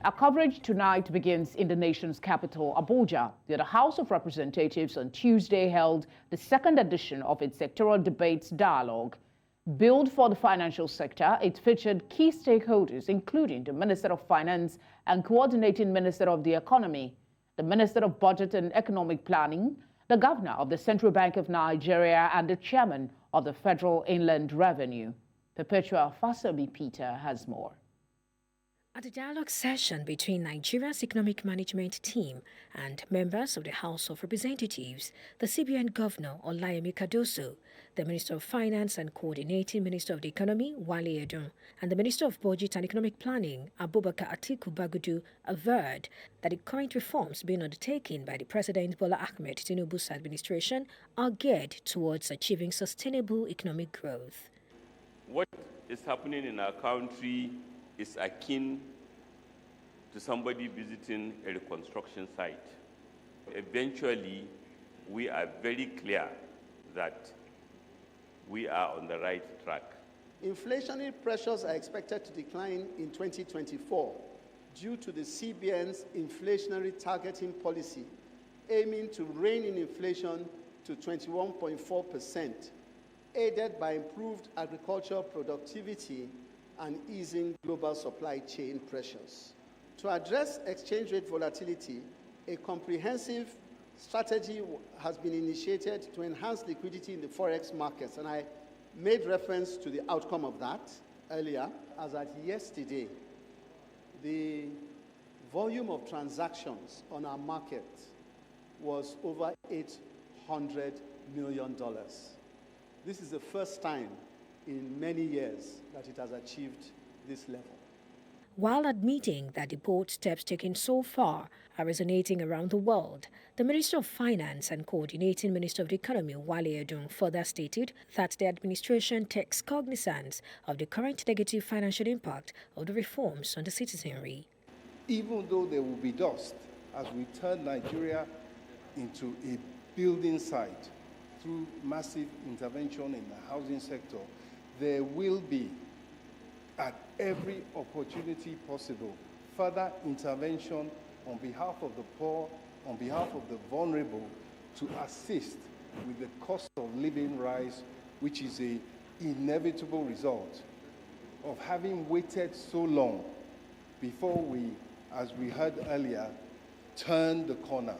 Our coverage tonight begins in the nation's capital, Abuja, where the House of Representatives on Tuesday held the second edition of its sectoral debates dialogue. Billed for the financial sector, it featured key stakeholders, including the Minister of Finance and Coordinating Minister of the Economy, the Minister of Budget and Economic Planning, the Governor of the Central Bank of Nigeria, and the Chairman of the Federal Inland Revenue. Perpetua Fasobi Peter has more. At a dialogue session between Nigeria's economic management team and members of the House of Representatives, the CBN Governor Olayemi Cardoso, the Minister of Finance and Coordinating Minister of the Economy Wale Edun, and the Minister of Budget and Economic Planning Abubakar Atiku Bagudu averred that the current reforms being undertaken by the President Bola Ahmed Tinubu's administration are geared towards achieving sustainable economic growth. What is happening in our country is akin to somebody visiting a reconstruction site. Eventually, we are very clear that we are on the right track. Inflationary pressures are expected to decline in 2024 due to the CBN's inflationary targeting policy, aiming to rein in inflation to 21.4%, aided by improved agricultural productivity and easing global supply chain pressures. To address exchange rate volatility, a comprehensive strategy has been initiated to enhance liquidity in the forex markets, and I made reference to the outcome of that earlier. As at yesterday, the volume of transactions on our market was over $800 million. This is the first time in many years that it has achieved this level. While admitting that the bold steps taken so far are resonating around the world, the Minister of Finance and Coordinating Minister of the Economy, Wale Edun, further stated that the administration takes cognizance of the current negative financial impact of the reforms on the citizenry. Even though there will be dust as we turn Nigeria into a building site through massive intervention in the housing sector, there will be, at every opportunity possible, further intervention on behalf of the poor, on behalf of the vulnerable, to assist with the cost of living rise, which is an inevitable result of having waited so long before we, as we heard earlier, turn the corner.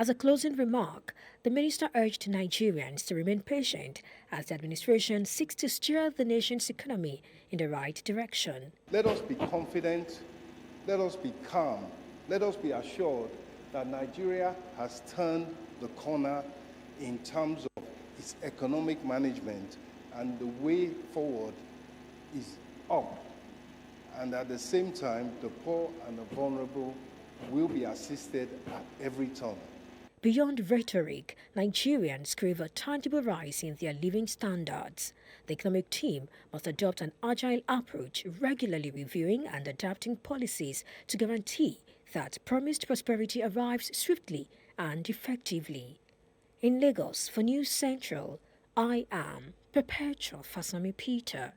As a closing remark, the minister urged Nigerians to remain patient as the administration seeks to steer the nation's economy in the right direction. Let us be confident, let us be calm, let us be assured that Nigeria has turned the corner in terms of its economic management, and the way forward is up. And at the same time, the poor and the vulnerable will be assisted at every turn. Beyond rhetoric, Nigerians crave a tangible rise in their living standards. The economic team must adopt an agile approach, regularly reviewing and adapting policies to guarantee that promised prosperity arrives swiftly and effectively. In Lagos, for News Central, I am Perpetua Fasobi Peter.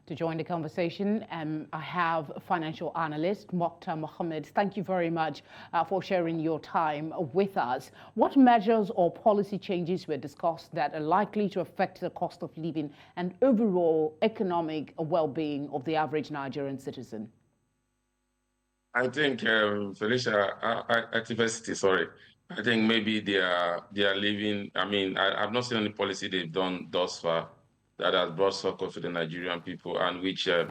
To join the conversation, I have financial analyst Mokhtar Mohammed. Thank you very much for sharing your time with us. What measures or policy changes were discussed that are likely to affect the cost of living and overall economic well-being of the average Nigerian citizen? I think, Felicity, I think maybe they are living. I mean, I've not seen any policy they've done thus far that has brought succor to the Nigerian people, and which I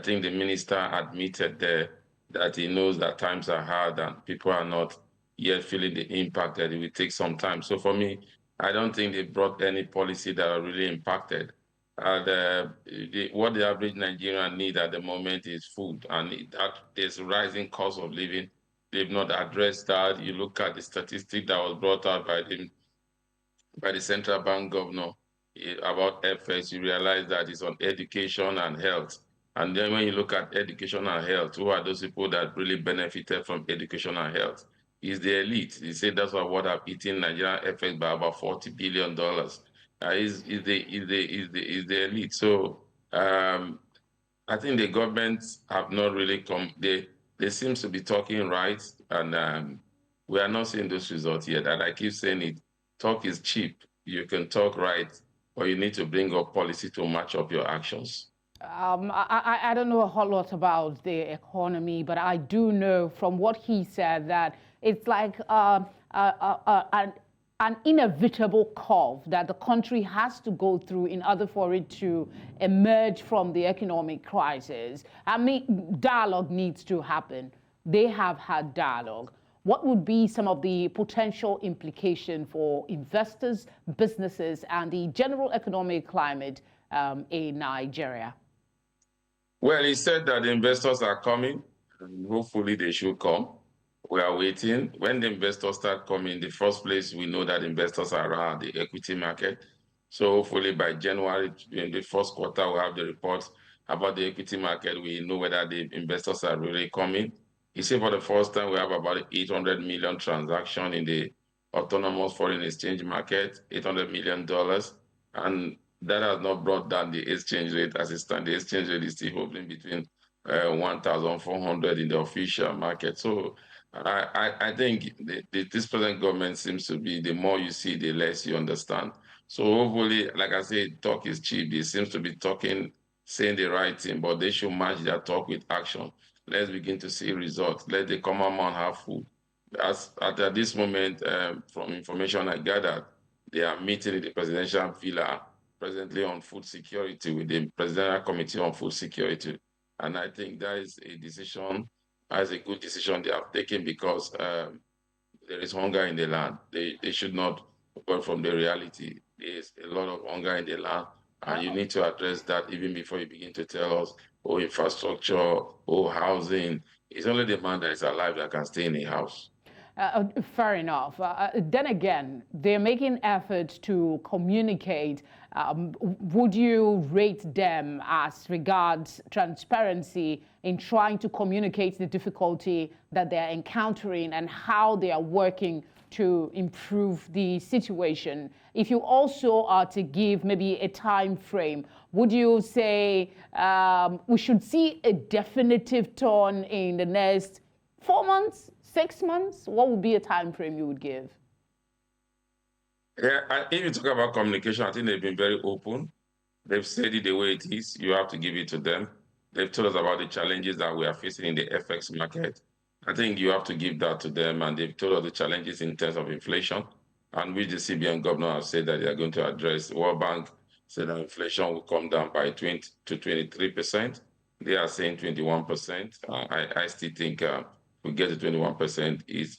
think the minister admitted there that he knows that times are hard and people are not yet feeling the impact, that it will take some time. So for me, I don't think they brought any policy that are really impacted. What the average Nigerian need at the moment is food, and that there's rising cost of living. They've not addressed that. You look at the statistic that was brought out by the central bank governor about FX, you realize that it's on education and health. And then when you look at education and health, who are those people that really benefited from education and health? Is the elite. They say that's what have eaten Nigerian FX by about $40 billion. Is the elite. So I think the governments have not really come. They seem to be talking right, and we are not seeing those results yet. And I keep saying it: talk is cheap. You can talk right, but you need to bring up policy to match up your actions. I don't know a whole lot about the economy, but I do know from what he said that it's like an inevitable curve that the country has to go through in order for it to emerge from the economic crisis. I mean, dialogue needs to happen. They have had dialogue. What would be some of the potential implication for investors, businesses, and the general economic climate in Nigeria? Well, he said that the investors are coming, and hopefully they should come. We are waiting. When the investors start coming, in the first place, we know that investors are around the equity market. So hopefully by January, in the first quarter, we'll have the reports about the equity market. We know whether the investors are really coming. He said for the first time, we have about 800 million transaction in the autonomous foreign exchange market, $800 million. And that has not brought down the exchange rate as it stands. The exchange rate is still hovering between 1,400 in the official market. So I think this present government seems to be, the more you see, the less you understand. So hopefully, like I said, talk is cheap. They seems to be talking, saying the right thing, but they should match their talk with action. Let's begin to see results. Let the common man have food. At this moment, from information I gathered, they are meeting in the presidential villa presently on food security with the Presidential Committee on Food Security. And I think that is a decision, as a good decision they have taken, because there is hunger in the land. They should not go from the reality. There is a lot of hunger in the land, and you need to address that even before you begin to tell us, oh, infrastructure, oh, housing. It's only the man that is alive that can stay in a house. Fair enough. Then again, they're making efforts to communicate. Would you rate them as regards transparency in trying to communicate the difficulty that they're encountering and how they are working to improve the situation? If you also are to give maybe a time frame, would you say we should see a definitive turn in the next 4 months? 6 months? What would be a time frame you would give? Yeah, if you talk about communication, I think they've been very open. They've said it the way it is. You have to give it to them. They've told us about the challenges that we are facing in the FX market. I think you have to give that to them. And they've told us the challenges in terms of inflation, and which the CBN governor has said that they are going to address. The World Bank said that inflation will come down by 20 to 23%. They are saying 21%. I still think we get to 21% is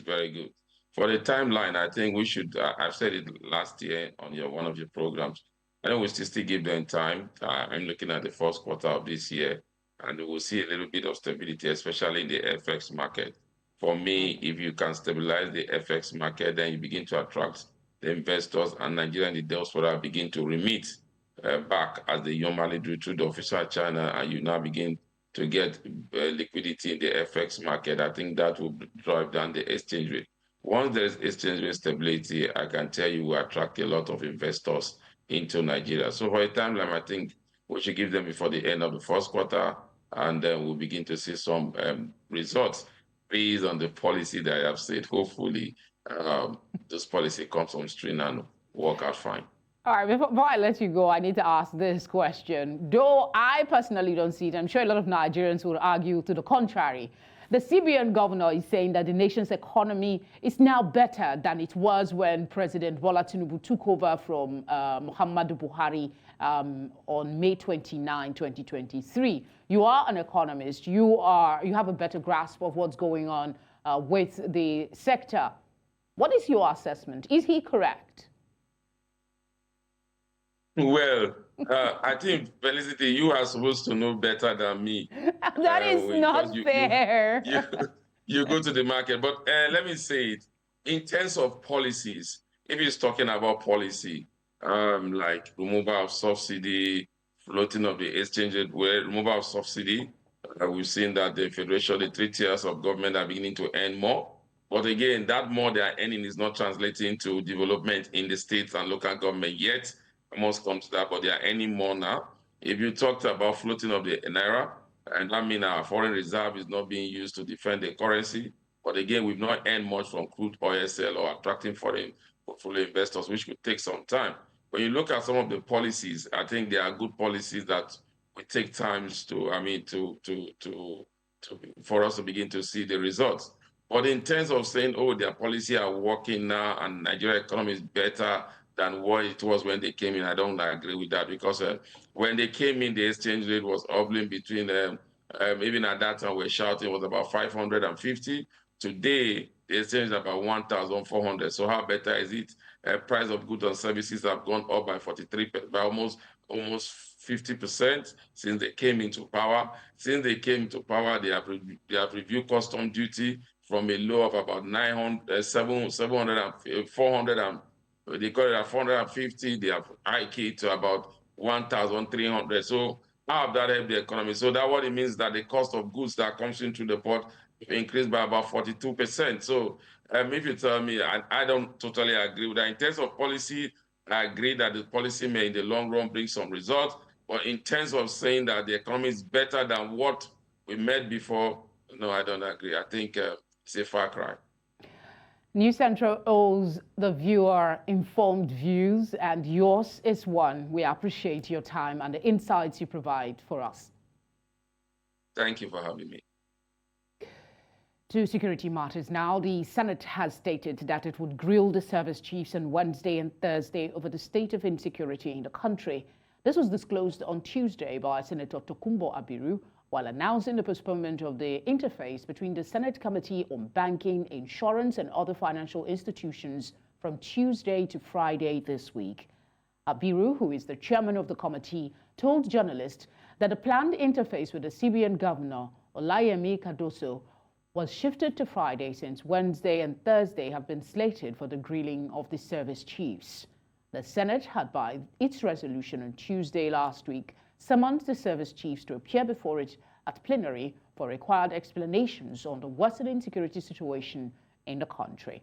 very good. For the timeline, I think we should, I've said it last year on one of your programs, I think we still give them time. I'm looking at the first quarter of this year, and we'll see a little bit of stability, especially in the FX market. For me, if you can stabilize the FX market, then you begin to attract the investors, and Nigeria and the diaspora begin to remit back as they normally do through the official channel, and you now begin to get liquidity in the FX market. I think that will drive down the exchange rate. Once there's exchange rate stability, I can tell you we attract a lot of investors into Nigeria. So for a timeline, I think we should give them before the end of the first quarter, and then we'll begin to see some results based on the policy that I have said. Hopefully, this policy comes on stream and work out fine. All right, before I let you go, I need to ask this question. Though I personally don't see it, I'm sure a lot of Nigerians will argue to the contrary. The CBN governor is saying that the nation's economy is now better than it was when President Bola Tinubu took over from Muhammadu Buhari on May 29, 2023. You are an economist. You have a better grasp of what's going on with the sector. What is your assessment? Is he correct? Well, I think, Felicity, you are supposed to know better than me. That is not fair. You go to the market. But let me say it. In terms of policies, if he's talking about policy, like removal of subsidy, floating of the exchange rate, removal of subsidy, we've seen that the federation, the 3 tiers of government are beginning to earn more. But again, that more they are earning is not translating to development in the states and local government yet. I must come to that, but they are earning more now. If you talked about floating of the naira, and that means our foreign reserve is not being used to defend the currency. But again, we've not earned much from crude oil sale or attracting foreign portfolio investors, which could take some time. When you look at some of the policies, I think there are good policies that will take time for us to begin to see the results. But in terms of saying, oh, their policy are working now and Nigeria economy is better than what it was when they came in, I don't agree with that, because when they came in, the exchange rate was hovering between, even at that time, we're shouting it was about 550. Today, the exchange is about 1,400. So how better is it? Price of goods and services have gone up by 43, by almost 50% since they came into power. Since they came into power, they have reviewed custom duty from a low of about 400 and they got it at 450. They have hiked it to about 1,300. So how have that helped the economy? So that what it means that the cost of goods that comes into the port increased by about 42%. So if you tell me, I don't totally agree with that. In terms of policy, I agree that the policy may in the long run bring some results. But in terms of saying that the economy is better than what we met before, no, I don't agree. I think it's a far cry. News Central owes the viewer informed views, and yours is one. We appreciate your time and the insights you provide for us. Thank you for having me. To security matters now, the Senate has stated that it would grill the service chiefs on Wednesday and Thursday over the state of insecurity in the country. This was disclosed on Tuesday by Senator Tokunbo Abiru, while announcing the postponement of the interface between the Senate Committee on Banking, Insurance and Other Financial Institutions from Tuesday to Friday this week. Abiru, who is the chairman of the committee, told journalists that the planned interface with the CBN governor, Olayemi Cardoso, was shifted to Friday since Wednesday and Thursday have been slated for the grilling of the service chiefs. The Senate had, by its resolution on Tuesday last week, summoned the service chiefs to appear before it at plenary for required explanations on the worsening security situation in the country.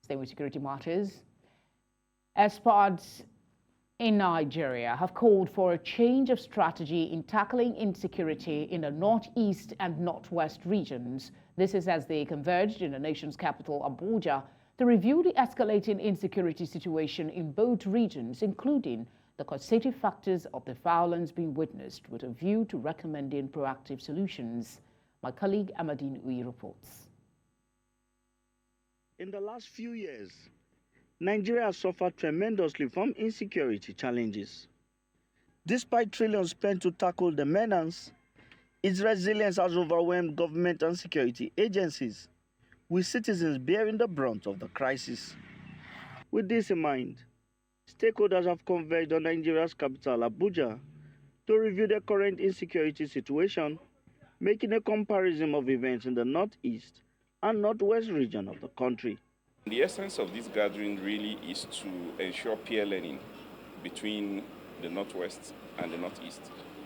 Staying with security matters, experts in Nigeria have called for a change of strategy in tackling insecurity in the northeast and northwest regions. This is as they converged in the nation's capital, Abuja, to review the escalating insecurity situation in both regions, including the causative factors of the violence being witnessed, with a view to recommending proactive solutions. My colleague Amadin Uyi reports. In the last few years, Nigeria has suffered tremendously from insecurity challenges. Despite trillions spent to tackle the menace, its resilience has overwhelmed government and security agencies, with citizens bearing the brunt of the crisis. With this in mind, stakeholders have converged on Nigeria's capital, Abuja, to review the current insecurity situation, making a comparison of events in the northeast and northwest region of the country. The essence of this gathering really is to ensure peer learning between the northwest and the northeast.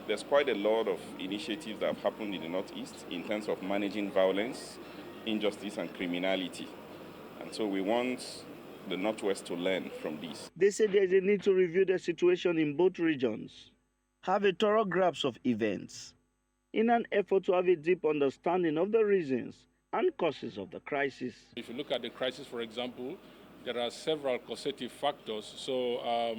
There's quite a lot of initiatives that have happened in the northeast in terms of managing violence, injustice, and criminality. And so we want the northwest to learn from this. They say there's a need to review the situation in both regions, have a thorough grasp of events, in an effort to have a deep understanding of the reasons and causes of the crisis. If you look at the crisis, for example, there are several causative factors. So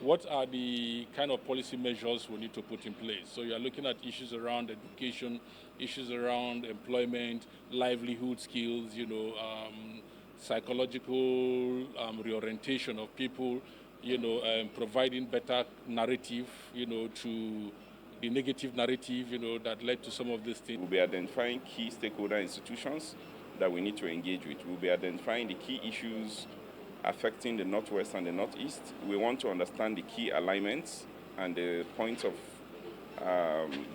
what are the kind of policy measures we need to put in place? So you are looking at issues around education, issues around employment, livelihood skills, psychological reorientation of people, providing better narrative, to the negative narrative, that led to some of these things. We'll be identifying key stakeholder institutions that we need to engage with. We'll be identifying the key issues affecting the northwest and the northeast. We want to understand the key alignments and the points of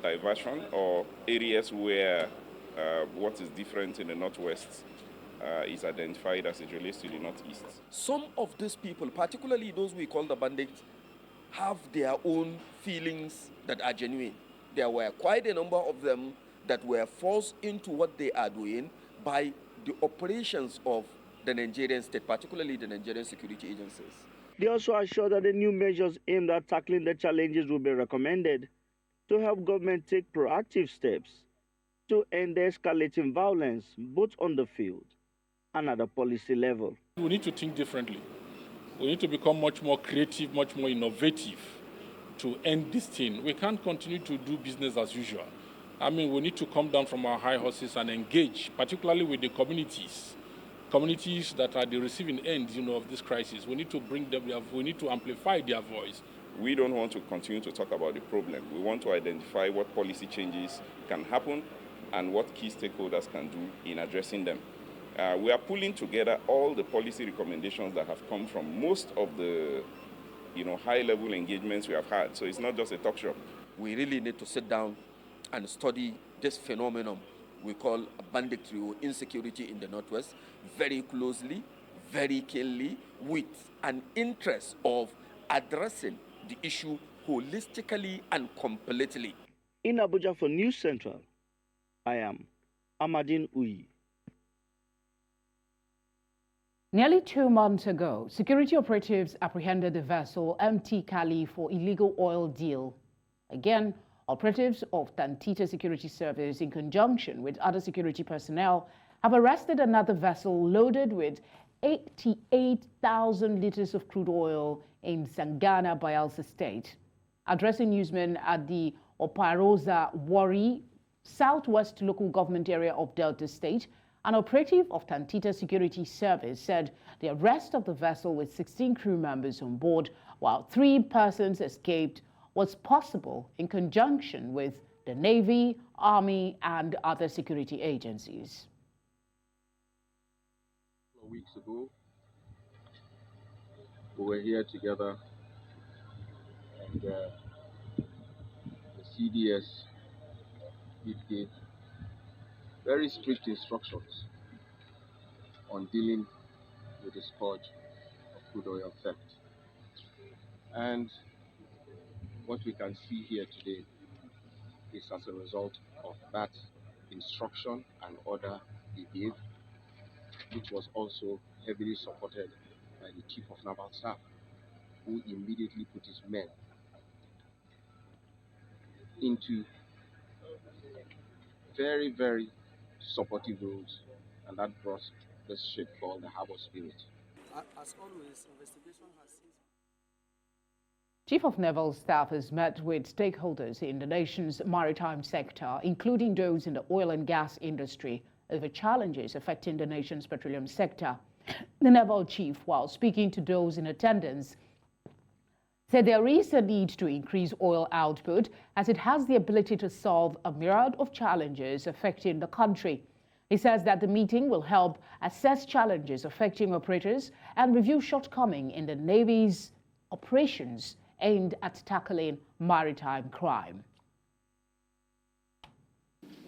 diversion or areas where what is different in the northwest is identified as it relates to the northeast. Some of these people, particularly those we call the bandits, have their own feelings that are genuine. There were quite a number of them that were forced into what they are doing by the operations of the Nigerian state, particularly the Nigerian security agencies. They also assure that the new measures aimed at tackling the challenges will be recommended to help government take proactive steps to end the escalating violence both on the field and at the policy level. We need to think differently. We need to become much more creative, much more innovative to end this thing. We can't continue to do business as usual. I mean, we need to come down from our high horses and engage, particularly with the communities that are the receiving end, of this crisis. We need to bring them, we need to amplify their voice. We don't want to continue to talk about the problem. We want to identify what policy changes can happen and what key stakeholders can do in addressing them. We are pulling together all the policy recommendations that have come from most of the high-level engagements we have had. So it's not just a talk shop. We really need to sit down and study this phenomenon we call banditry or insecurity in the Northwest very closely, very keenly, with an interest of addressing the issue holistically and completely. In Abuja for News Central, I am Amadin Uyi. Nearly 2 months ago, security operatives apprehended the vessel MT Kali for illegal oil deal. Again, operatives of Tantita Security Service, in conjunction with other security personnel, have arrested another vessel loaded with 88,000 liters of crude oil in Sangana, Bayelsa State. Addressing newsmen at the Oparosa Wari, southwest local government area of Delta State, an operative of Tantita Security Service said the arrest of the vessel with 16 crew members on board, while 3 persons escaped, was possible in conjunction with the Navy, Army, and other security agencies. A few weeks ago, we were here together, and the CDS gave very strict instructions on dealing with the scourge of crude oil theft. And what we can see here today is as a result of that instruction and order he gave, which was also heavily supported by the Chief of Naval Staff, who immediately put his men into very, very supportive roles, and that brought this ship called the Harbor Spirit. As always, investigation has ceased. Chief of Naval Staff has met with stakeholders in the nation's maritime sector, including those in the oil and gas industry, over challenges affecting the nation's petroleum sector. The Naval Chief, while speaking to those in attendance, said there is a need to increase oil output as it has the ability to solve a myriad of challenges affecting the country. He says that the meeting will help assess challenges affecting operators and review shortcomings in the Navy's operations aimed at tackling maritime crime.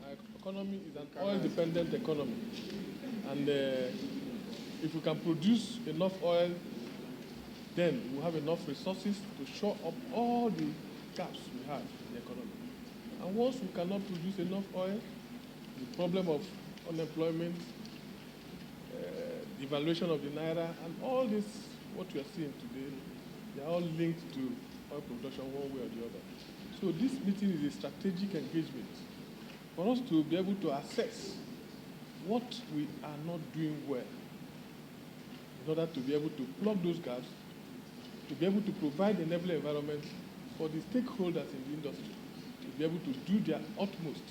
Our economy is an oil-dependent economy, and if we can produce enough oil, then we'll have enough resources to shore up all the gaps we have in the economy. And once we cannot produce enough oil, the problem of unemployment, devaluation of the naira, and all this, what we are seeing today, they are all linked to oil production one way or the other. So this meeting is a strategic engagement for us to be able to assess what we are not doing well in order to be able to plug those gaps, to be able to provide an enabling environment for the stakeholders in the industry to be able to do their utmost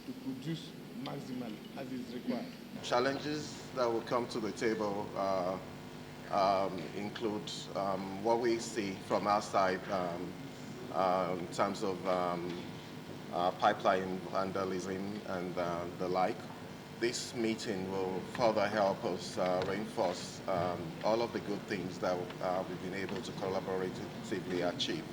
to produce maximally as is required. Challenges that will come to the table include what we see from our side in terms of pipeline vandalism and the like. This meeting will further help us reinforce all of the good things that we've been able to collaboratively achieve.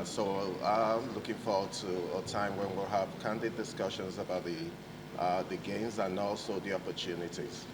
So I'm looking forward to a time when we'll have candid discussions about the gains and also the opportunities.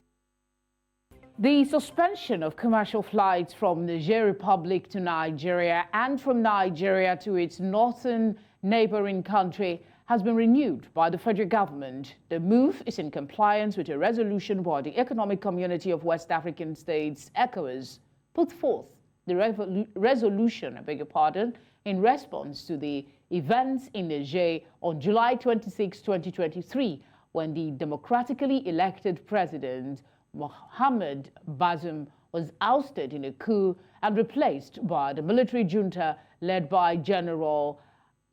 The suspension of commercial flights from the Niger Republic to Nigeria and from Nigeria to its northern neighboring country has been renewed by the federal government. The move is in compliance with a resolution by the Economic Community of West African States, ECOWAS, put forth the resolution, I beg your pardon, in response to the events in Niger on July 26, 2023, when the democratically elected president, Mohamed Bazoum, was ousted in a coup and replaced by the military junta led by General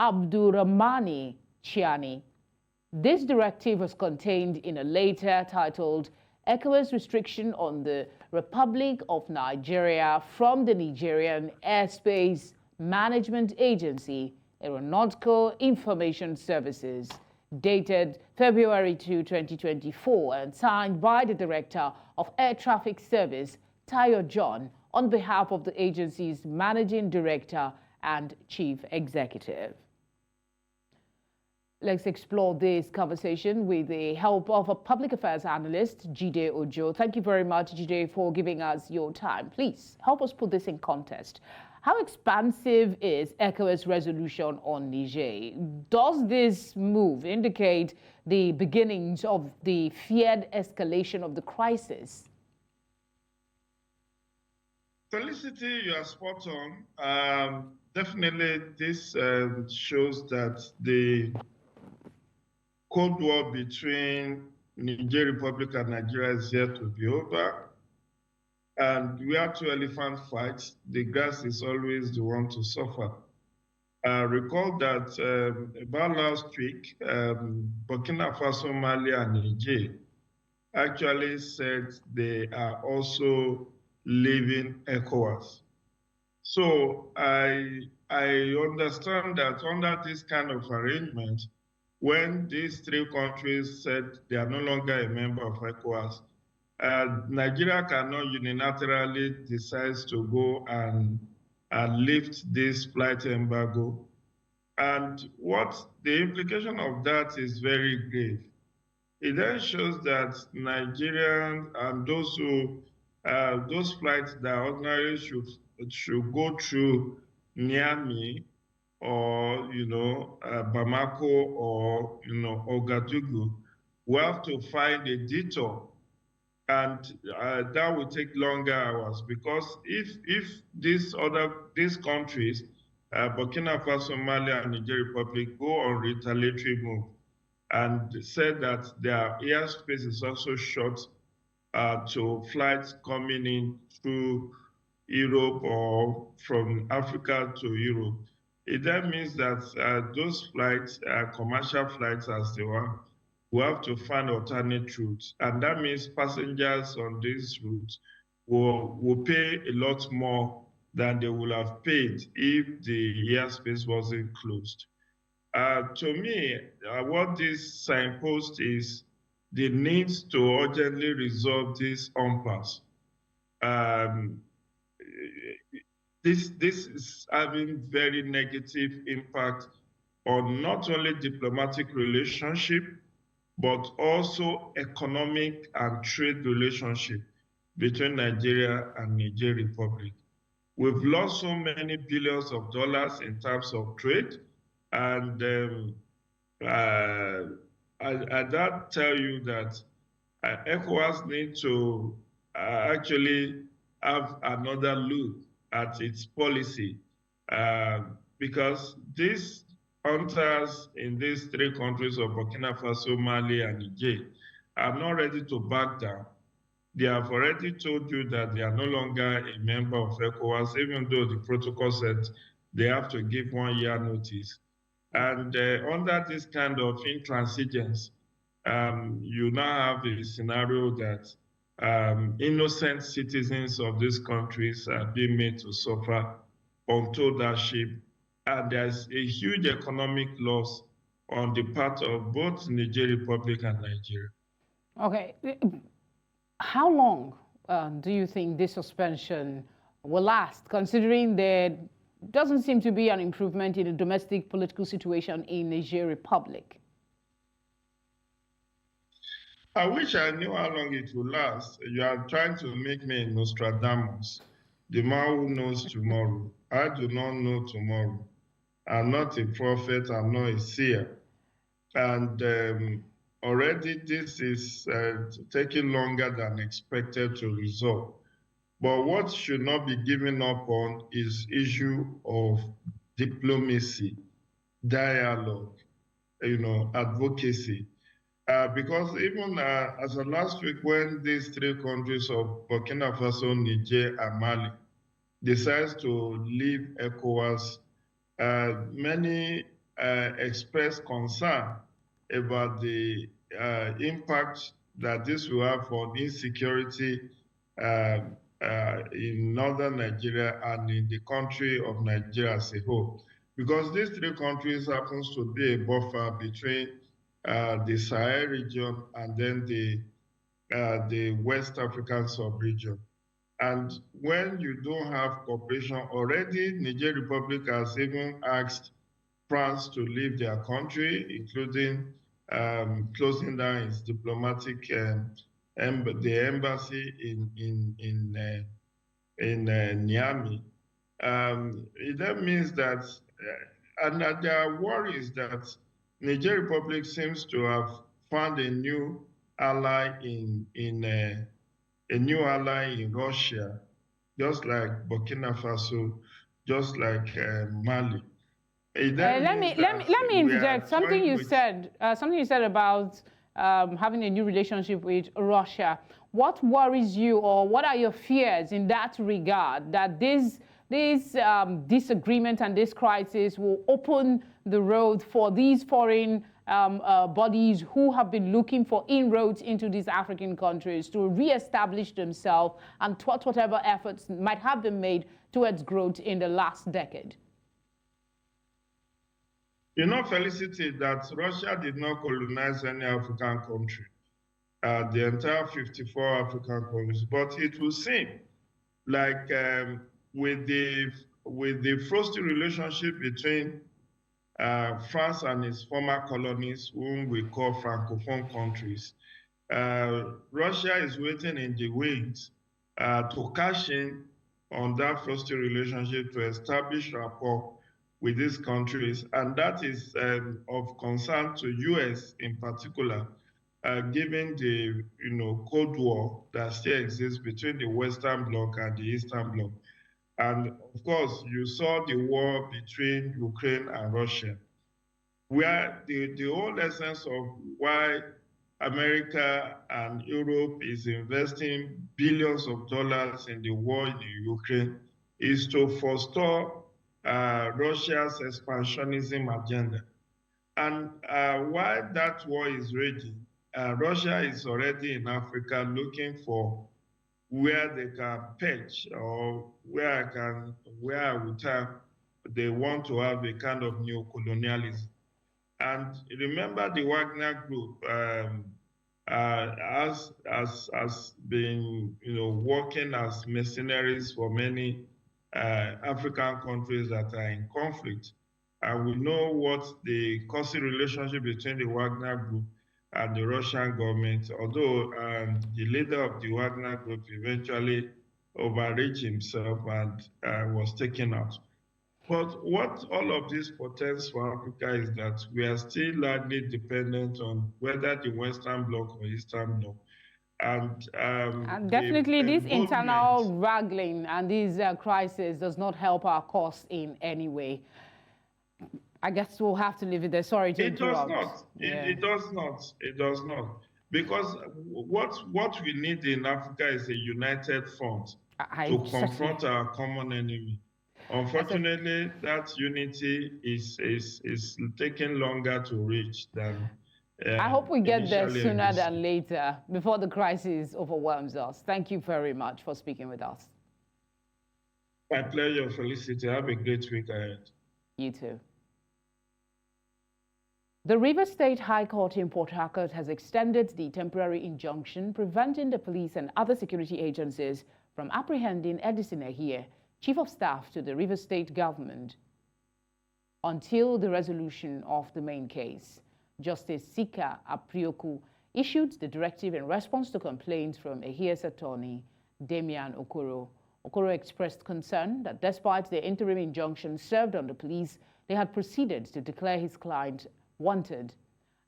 Abdurrahmani Chiani. This directive was contained in a letter titled ECOWAS Restriction on the Republic of Nigeria from the Nigerian Airspace Management Agency, Aeronautical Information Services, dated February 2, 2024, and signed by the Director of Air Traffic Service, Tayo John, on behalf of the agency's Managing Director and Chief Executive. Let's explore this conversation with the help of a public affairs analyst, Jide Ojo. Thank you very much, Jide, for giving us your time. Please help us put this in context. How expansive is ECOWAS resolution on Niger? Does this move indicate the beginnings of the feared escalation of the crisis? Felicity, you are spot on. Definitely, this shows that the Cold War between Niger Republic and Nigeria is yet to be over. And where two elephants fight, the grass is always the one to suffer. Recall that about last week, Burkina Faso, Mali, and Niger actually said they are also leaving ECOWAS. So I understand that under this kind of arrangement, when these three countries said they are no longer a member of ECOWAS, Nigeria cannot unilaterally decide to go and lift this flight embargo. And what the implication of that is very grave. It then shows that Nigerians and those flights that ordinarily should go through Niamey or Bamako or Ouagadougou will have to find a detour, and that will take longer hours, because if these countries, Burkina Faso, Mali, and Niger Republic, go on retaliatory move and said that their airspace is also short to flights coming in through Europe or from Africa to Europe, it then means that those flights, commercial flights as they were, will have to find alternate routes. And that means passengers on these routes will pay a lot more than they would have paid if the airspace wasn't closed. To me, what this signpost is the need to urgently resolve this impasse. This is having very negative impact on not only diplomatic relationship, but also economic and trade relationship between Nigeria and Niger Republic. We've lost so many billions of dollars in terms of trade, and that tell you that ECOWAS need to actually have another look at its policy, because these hunters in these three countries of Burkina Faso, Mali, and Niger are not ready to back down. They have already told you that they are no longer a member of ECOWAS, even though the protocol said they have to give 1 year notice. And under this kind of intransigence, you now have a scenario that innocent citizens of these countries are being made to suffer untold hardship, and there's a huge economic loss on the part of both Niger Republic and Nigeria. Okay, how long do you think this suspension will last, considering there doesn't seem to be an improvement in the domestic political situation in Niger Republic? I wish I knew how long it will last. You are trying to make me Nostradamus, the man who knows tomorrow. I do not know tomorrow. I'm not a prophet, I'm not a seer. And already this is taking longer than expected to resolve. But what should not be given up on is issue of diplomacy, dialogue, advocacy. Because even as of last week, when these three countries of Burkina Faso, Niger, and Mali decides to leave ECOWAS, many expressed concern about the impact that this will have on insecurity in northern Nigeria and in the country of Nigeria as a whole. Because these three countries happens to be a buffer between the Sahel region and then the West African sub-region. And when you don't have cooperation, already Niger Republic has even asked France to leave their country, including closing down its diplomatic the embassy in Niamey. That means that, and that there are worries that Niger Republic seems to have found a new ally in Russia, just like Burkina Faso, just like Mali. Let me interject. Something you said about having a new relationship with Russia. What worries you, or what are your fears in that regard, that this disagreement and this crisis will open the road for these foreign bodies who have been looking for inroads into these African countries to reestablish themselves and thwart whatever efforts might have been made towards growth in the last decade? You know, Felicity, that Russia did not colonize any African country, the entire 54 African countries. But it will seem like with the frosty relationship between France and its former colonies, whom we call Francophone countries, Russia is waiting in the wings to cash in on that frosty relationship to establish rapport with these countries, and that is of concern to U.S. in particular, given the Cold War that still exists between the Western Bloc and the Eastern Bloc. And of course, you saw the war between Ukraine and Russia, where the whole essence of why America and Europe is investing billions of dollars in the war in Ukraine is to forestall Russia's expansionism agenda. And while that war is raging, Russia is already in Africa looking for where they can perch, or where with time they want to have a kind of neo-colonialism. And remember, the Wagner Group has been working as mercenaries for many African countries that are in conflict. And we know what the costly relationship between the Wagner Group and the Russian government, although the leader of the Wagner Group eventually overreached himself and was taken out. But what all of this portends for Africa is that we are still largely dependent on whether the Western Bloc or Eastern Bloc. And definitely this internal wrangling and this crisis does not help our cause in any way. I guess we'll have to leave it there. Sorry to interrupt. It does not. It does not. It does not. Because what we need in Africa is a united front to confront our common enemy. Unfortunately, that unity is taking longer to reach than I hope we get there sooner than later, before the crisis overwhelms us. Thank you very much for speaking with us. My pleasure, Felicity. Have a great week ahead. You too. The Rivers State High Court in Port Harcourt has extended the temporary injunction preventing the police and other security agencies from apprehending Edison Ehie, Chief of Staff to the Rivers State government, until the resolution of the main case. Justice Sika Aprioku issued the directive in response to complaints from Ehie's attorney, Damian Okoro. Okoro expressed concern that despite the interim injunction served on the police, they had proceeded to declare his client wanted.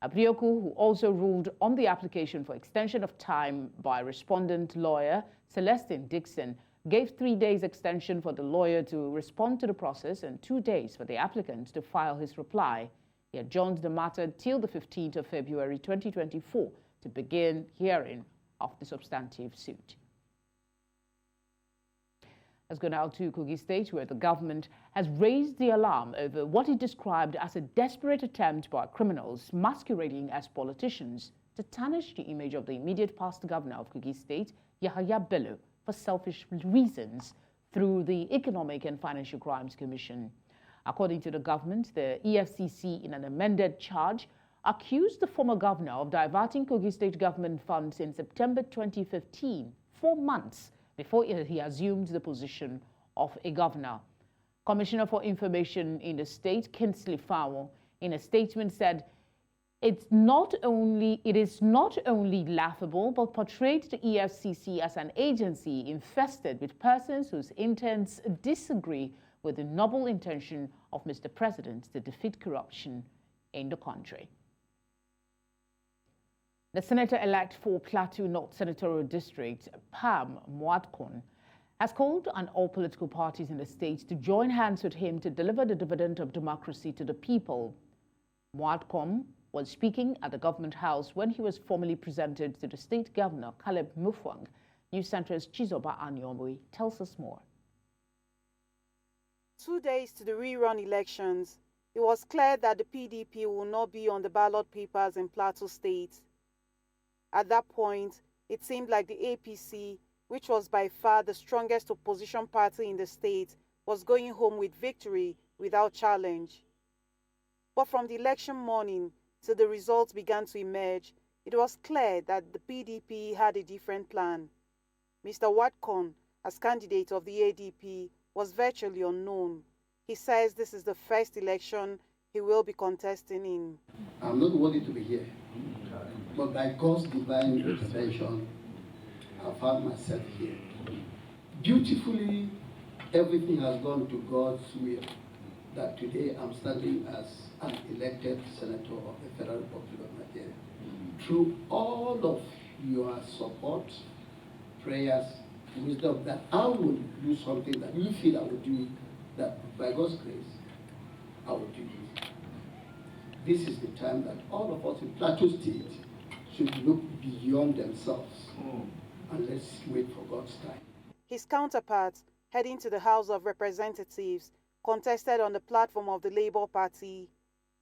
Aprioku, who also ruled on the application for extension of time by respondent lawyer Celestine Dixon, gave 3 days extension for the lawyer to respond to the process and 2 days for the applicant to file his reply. He adjourned the matter till the 15th of February 2024 to begin hearing of the substantive suit. Let's go now to Kogi State, where the government has raised the alarm over what it described as a desperate attempt by criminals masquerading as politicians to tarnish the image of the immediate past governor of Kogi State, Yahaya Bello, for selfish reasons through the Economic and Financial Crimes Commission. According to the government, the EFCC, in an amended charge, accused the former governor of diverting Kogi State government funds in September 2015, 4 months before he assumed the position of a governor. Commissioner for Information in the state, Kinsley Fowle, in a statement said, it is not only laughable, but portrayed the EFCC as an agency infested with persons whose intents disagree with the noble intention of Mr. President to defeat corruption in the country. The senator-elect for Plateau North Senatorial District, Pam Moatcon, has called on all political parties in the state to join hands with him to deliver the dividend of democracy to the people. Moatcon was speaking at the government house when he was formally presented to the state governor, Caleb Mufwang. News Center's Chizoba Anyomwe tells us more. 2 days to the rerun elections, it was clear that the PDP will not be on the ballot papers in Plateau State. At that point, it seemed like the APC, which was by far the strongest opposition party in the state, was going home with victory without challenge. But from the election morning till the results began to emerge, it was clear that the PDP had a different plan. Mr. Watcon, as candidate of the ADP, was virtually unknown. He says this is the first election he will be contesting in. I'm not worthy to be here, but by God's divine intervention, I found myself here. Beautifully, everything has gone to God's will, that today I'm standing as an elected senator of the Federal Republic of Nigeria. Through all of your support, prayers, wisdom, that I will do something that you feel I will do, that by God's grace, I will do this. This is the time that all of us in Plateau State should look beyond themselves and let's wait for God's time. His counterpart, heading to the House of Representatives, contested on the platform of the Labour Party.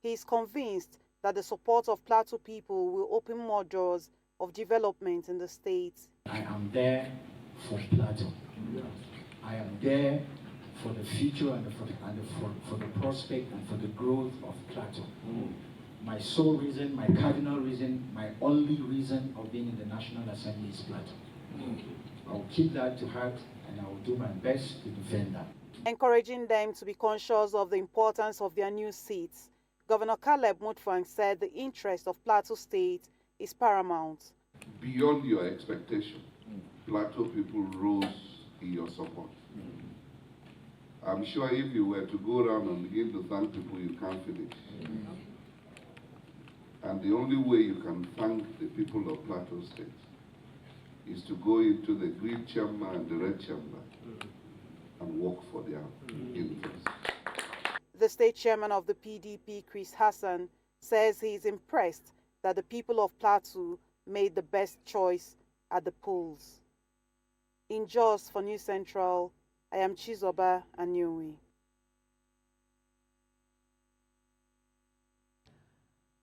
He is convinced that the support of Plateau people will open more doors of development in the state. I am there for Plateau. I am there for the future and for the prospect and for the growth of Plateau. My sole reason, my cardinal reason, my only reason of being in the National Assembly is Plateau. I will keep that to heart and I will do my best to defend that. Encouraging them to be conscious of the importance of their new seats, Governor Caleb Mufwang said the interest of Plateau State is paramount. Beyond your expectation, Plateau people rose in your support. I'm sure if you were to go around and begin to thank people, you can't finish. And the only way you can thank the people of Plateau State is to go into the green chamber and the red chamber and work for their interests. The state chairman of the PDP, Chris Hassan, says he is impressed that the people of Plateau made the best choice at the polls. In Jos for News Central, I am Chizoba Anyomwe.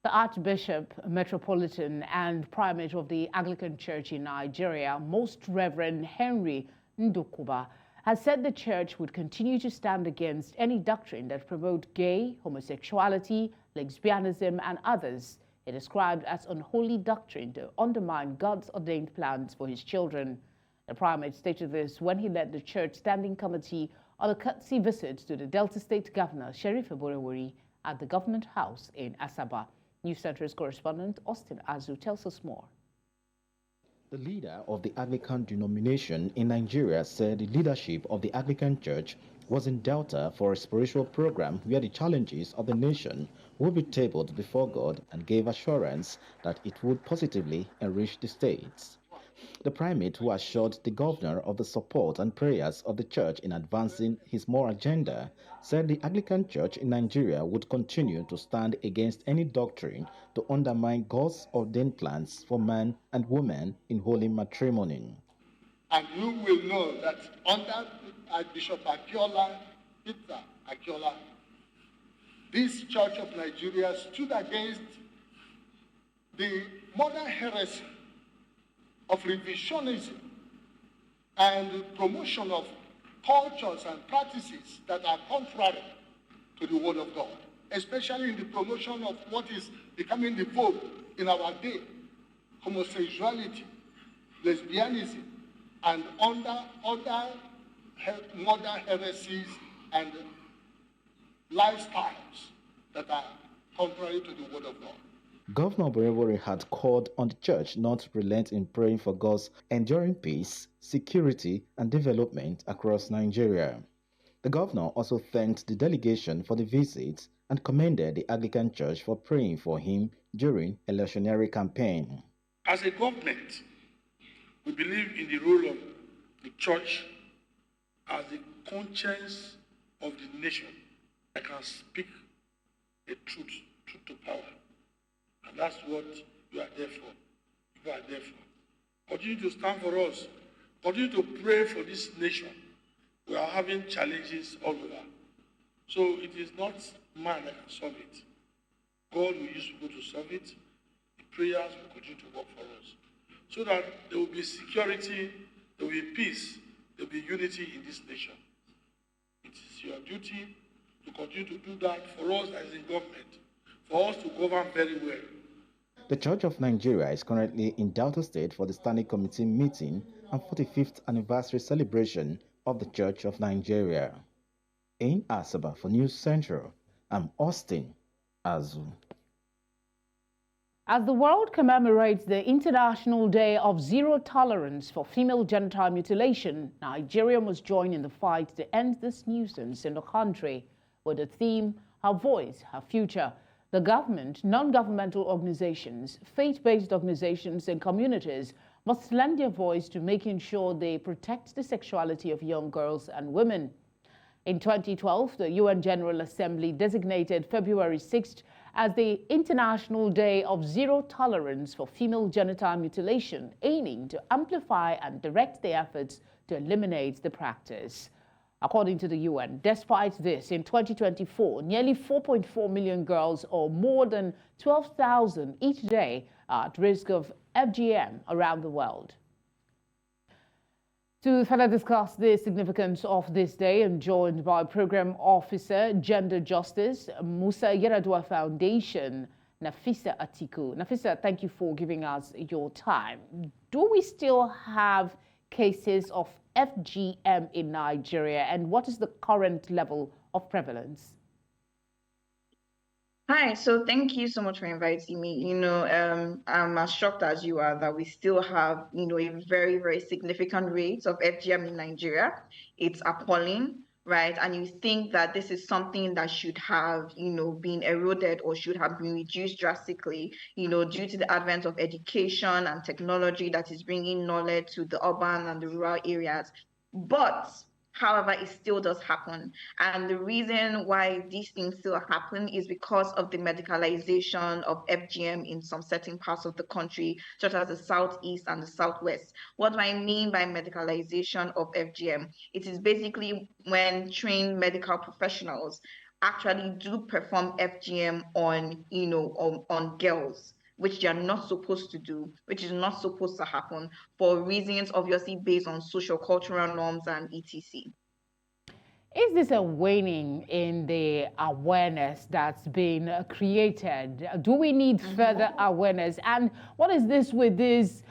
The Archbishop, Metropolitan and Primate of the Anglican Church in Nigeria, Most Reverend Henry Ndukuba, has said the church would continue to stand against any doctrine that promote gay, homosexuality, lesbianism, and others it described as unholy doctrine to undermine God's ordained plans for his children. The primate stated this when he led the church standing committee on a courtesy visit to the Delta State Governor, Sheriff Eborewori, at the government house in Asaba. News Center's correspondent, Austin Azu, tells us more. The leader of the Anglican denomination in Nigeria said the leadership of the Anglican Church was in Delta for a spiritual program where the challenges of the nation will be tabled before God, and gave assurance that it would positively enrich the states. The primate, who assured the governor of the support and prayers of the church in advancing his moral agenda, said the Anglican Church in Nigeria would continue to stand against any doctrine to undermine God's ordained plans for man and woman in holy matrimony. And you will know that under Bishop Akiola, Peter Akiola, this Church of Nigeria stood against the modern heresy of revisionism and promotion of cultures and practices that are contrary to the Word of God, especially in the promotion of what is becoming the vogue in our day, homosexuality, lesbianism, and other modern heresies and lifestyles that are contrary to the Word of God. Governor Oborevwori had called on the church not to relent in praying for God's enduring peace, security, and development across Nigeria. The governor also thanked the delegation for the visit and commended the Anglican Church for praying for him during electioneering campaign. As a government, we believe in the role of the church as the conscience of the nation that can speak the truth to power. And that's what you are there for. You are there for. Continue to stand for us. Continue to pray for this nation. We are having challenges all over. So it is not man that can solve it. God will use people to solve it. The prayers will continue to work for us. So that there will be security, there will be peace, there will be unity in this nation. It is your duty to continue to do that for us as in government, for us to govern very well. The Church of Nigeria is currently in Delta State for the Standing Committee meeting and 45th anniversary celebration of the Church of Nigeria. In Asaba for News Central, I'm Austin Azu. As the world commemorates the International Day of Zero Tolerance for Female Genital Mutilation, Nigeria must join in the fight to end this nuisance in the country with the theme, Her Voice, Her Future. The government, non-governmental organizations, faith-based organizations and communities must lend their voice to making sure they protect the sexuality of young girls and women. In 2012, the UN General Assembly designated February 6th as the International Day of Zero Tolerance for Female Genital Mutilation, aiming to amplify and direct their efforts to eliminate the practice. According to the UN, despite this, in 2024, nearly 4.4 million girls, or more than 12,000 each day, are at risk of FGM around the world. To further discuss the significance of this day, I'm joined by Program Officer, Gender Justice, Musa Yaradua Foundation, Nafisa Atiku. Nafisa, thank you for giving us your time. Do we still have cases of FGM in Nigeria, and what is the current level of prevalence? Hi, so thank you so much for inviting me. I'm as shocked as you are that we still have, a very, very significant rate of FGM in Nigeria. It's appalling, right? And you think that this is something that should have, been eroded or should have been reduced drastically, due to the advent of education and technology that is bringing knowledge to the urban and the rural areas. But however, it still does happen. And the reason why these things still happen is because of the medicalization of FGM in some certain parts of the country, such as the Southeast and the Southwest. What do I mean by medicalization of FGM? It is basically when trained medical professionals actually do perform FGM on girls, which they are not supposed to do, which is not supposed to happen for reasons obviously based on social cultural norms and etc. Is this a waning in the awareness that's been created? Do we need further awareness? And what is this with these,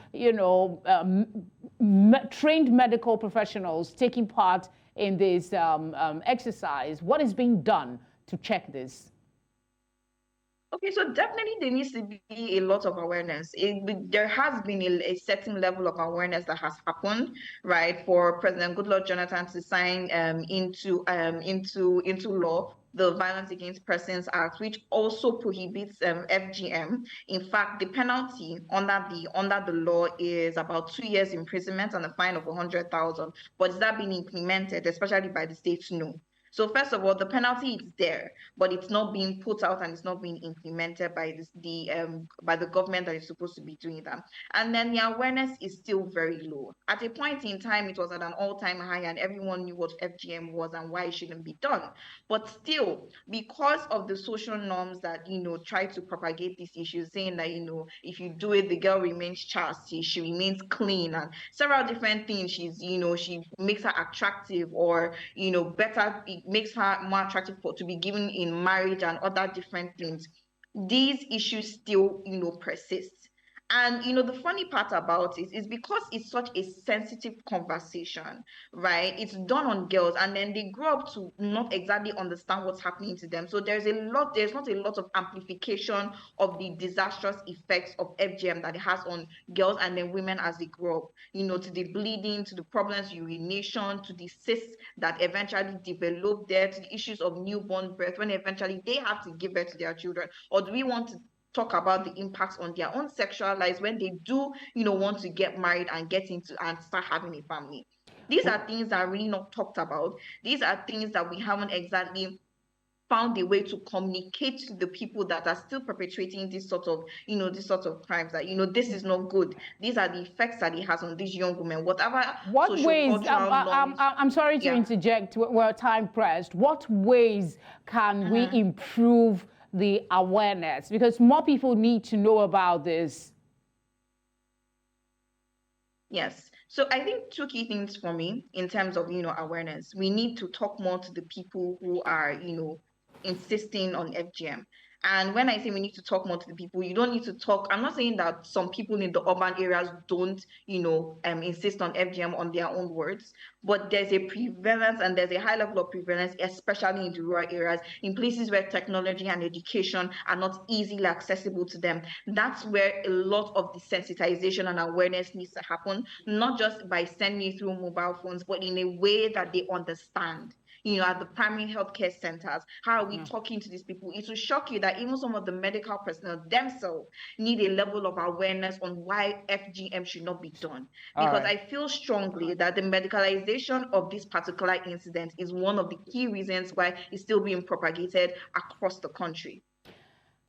trained medical professionals taking part in this exercise? What is being done to check this? Okay, so definitely there needs to be a lot of awareness. There has been a certain level of awareness that has happened, right, for President Goodluck Jonathan to sign into law the Violence Against Persons Act, which also prohibits FGM. In fact, the penalty under the law is about 2 years imprisonment and a fine of 100,000. But is that being implemented, especially by the states? No. So first of all, the penalty is there, but it's not being put out and it's not being implemented by the government that is supposed to be doing that. And then the awareness is still very low. At a point in time, it was at an all-time high, and everyone knew what FGM was and why it shouldn't be done. But still, because of the social norms that try to propagate these issues, saying that if you do it, the girl remains chastity, she remains clean, and several different things. She makes her attractive, or better. It makes her more attractive to be given in marriage and other different things. These issues still, persist. And, the funny part about it is because it's such a sensitive conversation, right? It's done on girls, and then they grow up to not exactly understand what's happening to them. So there's not a lot of amplification of the disastrous effects of FGM that it has on girls and then women as they grow up, to the bleeding, to the problems, urination, to the cysts that eventually develop there, to the issues of newborn birth, when eventually they have to give birth to their children. Or do we want to talk about the impacts on their own sexual lives when they do, want to get married and get into and start having a family? These are things that are really not talked about. These are things that we haven't exactly found a way to communicate to the people that are still perpetrating this sort of crimes, that this is not good. These are the effects that it has on these young women. What ways? I'm sorry to interject. We're time pressed. What ways can we improve the awareness, because more people need to know about this? Yes. So I think two key things for me in terms of, awareness. We need to talk more to the people who are, insisting on FGM. And when I say we need to talk more to the people, you don't need to talk. I'm not saying that some people in the urban areas don't, insist on FGM on their own words, but there's a prevalence and there's a high level of prevalence, especially in the rural areas, in places where technology and education are not easily accessible to them. That's where a lot of the sensitization and awareness needs to happen, not just by sending it through mobile phones, but in a way that they understand. At the primary healthcare centers, how are we talking to these people? It will shock you that even some of the medical personnel themselves need a level of awareness on why FGM should not be done. Because I feel strongly that the medicalization of this particular incident is one of the key reasons why it's still being propagated across the country.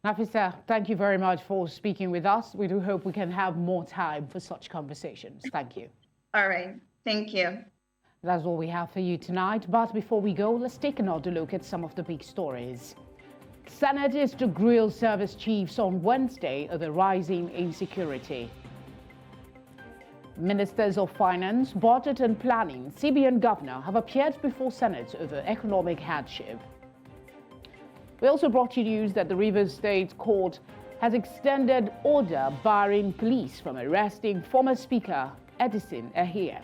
Nafisa, thank you very much for speaking with us. We do hope we can have more time for such conversations. Thank you. All right. Thank you. That's all we have for you tonight. But before we go, let's take another look at some of the big stories. Senate is to grill service chiefs on Wednesday over rising insecurity. Ministers of Finance, Budget and Planning, CBN Governor have appeared before Senate over economic hardship. We also brought you news that the Rivers State Court has extended order barring police from arresting former Speaker Edison Ehia.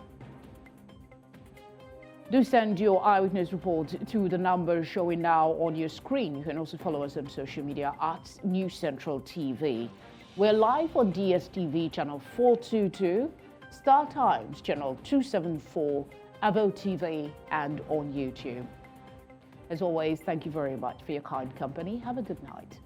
Do send your eyewitness report to the number showing now on your screen. You can also follow us on social media at News Central TV. We're live on DSTV channel 422, Star Times channel 274, Avo TV, and on YouTube. As always, thank you very much for your kind company. Have a good night.